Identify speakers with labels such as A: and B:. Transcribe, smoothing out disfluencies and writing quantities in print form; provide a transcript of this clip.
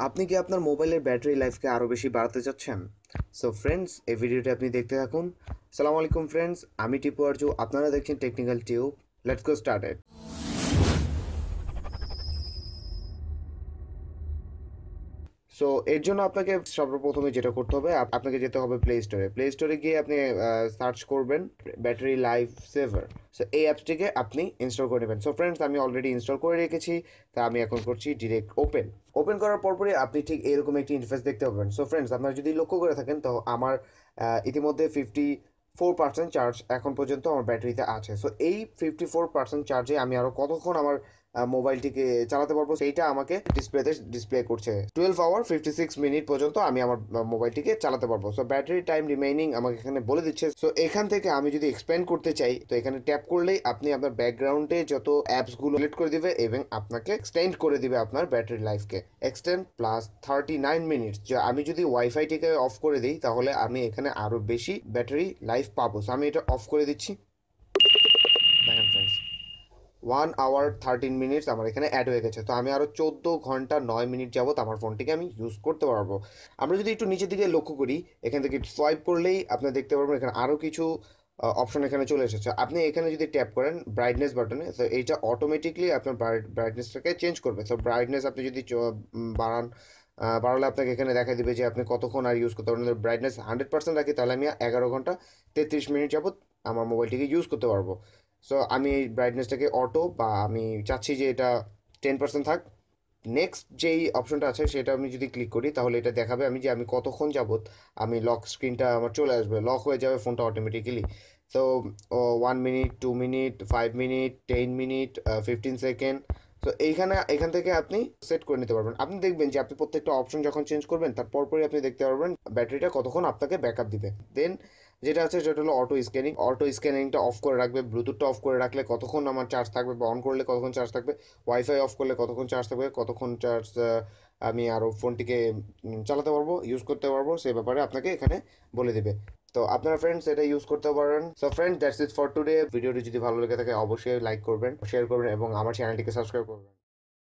A: আপনি কি আপনার মোবাইলের ব্যাটারি লাইফকে আরও বেশি বাড়াতে চাচ্ছেন? সো ফ্রেন্ডস, এই ভিডিওটি আপনি দেখতে থাকুন। সালাম আলাইকুম ফ্রেন্ডস, আমি টিপু আরজু, আপনারা দেখছেন technical tube. Let's go started. So এর জন্য আপনাকে সর্বপ্রথমে যেটা করতে হবে, আপনাকে যেতে হবে প্লে স্টোরে গিয়ে আপনি সার্চ করবেন ব্যাটারি লাইফ সেভার। সো এই অ্যাপসটিকে আপনি ইনস্টল করে নেবেন। সো ফ্রেন্ডস, আমি অলরেডি ইনস্টল করে রেখেছি, তা আমি এখন করছি ডিরেক্ট ওপেন করার পরপরই আপনি ঠিক এরকম একটি ইন্টারফেস দেখতে পাবেন। সো ফ্রেন্ডস, আপনারা যদি লক্ষ্য করে থাকেন তো আমার ইতিমধ্যে 54% চার্জ এখন পর্যন্ত আমার ব্যাটারিতে আছে। সো এই 54% চার্জে আমি আরও কতক্ষণ আমার মোবাইলটিকে চালাতে পারবো সেইটা আমাকে ডিসপ্লে করছে। 12 আওয়ার 56 মিনিট পর্যন্ত আমি আমার মোবাইলটিকে চালাতে পারবো। সো ব্যাটারি টাইম রিমেইনিং আমাকে এখানে বলে দিচ্ছে। সো এখান থেকে আমি যদি এক্সপ্যান্ড করতে চাই তো এখানে ট্যাপ করলেই আপনি আপনার ব্যাকগ্রাউন্ডে যত অ্যাপসগুলো সিলেক্ট করে দিবে এবং আপনাকে এক্সটেন্ড করে দিবে আপনার ব্যাটারি লাইফকে। Extend plus 39 minutes. যে আমি যদি ওয়াইফাইটিকে অফ করে দিই তাহলে আমি এখানে আরো বেশি ব্যাটারি লাইফ পাবো। সো আমি এটা অফ করে দিচ্ছি। দেখেন ফ্রেন্ডস, 1 আওয়ার 13 মিনিটস আমার এখানে অ্যাড হয়ে গেছে। তো আমি আরও 14 ঘন্টা 9 মিনিট যাবত আমার ফোনটিকে আমি ইউজ করতে পারবো। আমরা যদি একটু নিচের দিকে লক্ষ্য করি, এখান থেকে সোয়াইপ করলেই আপনি দেখতে পারবেন এখানে আরও কিছু অপশন এখানে চলে এসেছে। আপনি এখানে যদি ট্যাপ করেন ব্রাইটনেস বাটনে, তো এইটা অটোমেটিকলি আপনার ব্রাইটনেসটাকে চেঞ্জ করবে। তো ব্রাইটনেস আপনি যদি বাড়ালে আপনাকে এখানে দেখা দিবে যে আপনি কতক্ষণ আর ইউজ করতে পারবেন। ব্রাইটনেস 100% রাখি তাহলে আমি 11 ঘন্টা 33 মিনিট যাবত আমার মোবাইলটিকে ইউজ করতে পারবো। সো আমি এই ব্রাইটনেসটাকে অটো, বা আমি চাচ্ছি যে এটা 10% থাক। নেক্সট যেই অপশনটা আছে সেটা আমি যদি ক্লিক করি তাহলে এটা দেখাবে আমি কতক্ষণ যাবত আমি লক স্ক্রিনটা আমার চলে আসবে, লক হয়ে যাবে ফোনটা অটোমেটিক্যালি। তো 1 minute, 2 minute, 5 minute, 10 minute, 15 second. তো এখান থেকে আপনি সেট করে নিতে পারবেন। আপনি দেখবেন যে আপনি প্রত্যেকটা অপশন যখন চেঞ্জ করবেন তার পরপরই আপনি দেখতে পারবেন ব্যাটারিটা কতক্ষণ আপনাকে ব্যাকআপ দিবে। দেন যেটা আছে সেটা হলো অটো স্ক্যানিংটা অফ করে রাখবে। ব্লুটুথটা অফ করে রাখলে কতক্ষণ আমার চার্জ থাকবে, বা অন করলে কতক্ষণ চার্জ থাকবে, ওয়াইফাই অফ করলে কতক্ষণ চার্জ থাকবে, কতক্ষণ চার্জ আমি আরও ফোনটিকে চালাতে পারবো, ইউজ করতে পারবো, সে ব্যাপারে আপনাকে এখানে বলে দিবে। তো আপনারা ফ্রেন্ডস এটা ইউজ করতে পারেন। So friends, that's it for today. ভিডিওটি যদি ভালো লেগে থাকে অবশ্যই লাইক করবেন, শেয়ার করবেন এবং আমার চ্যানেলটিকে সাবস্ক্রাইব করবেন।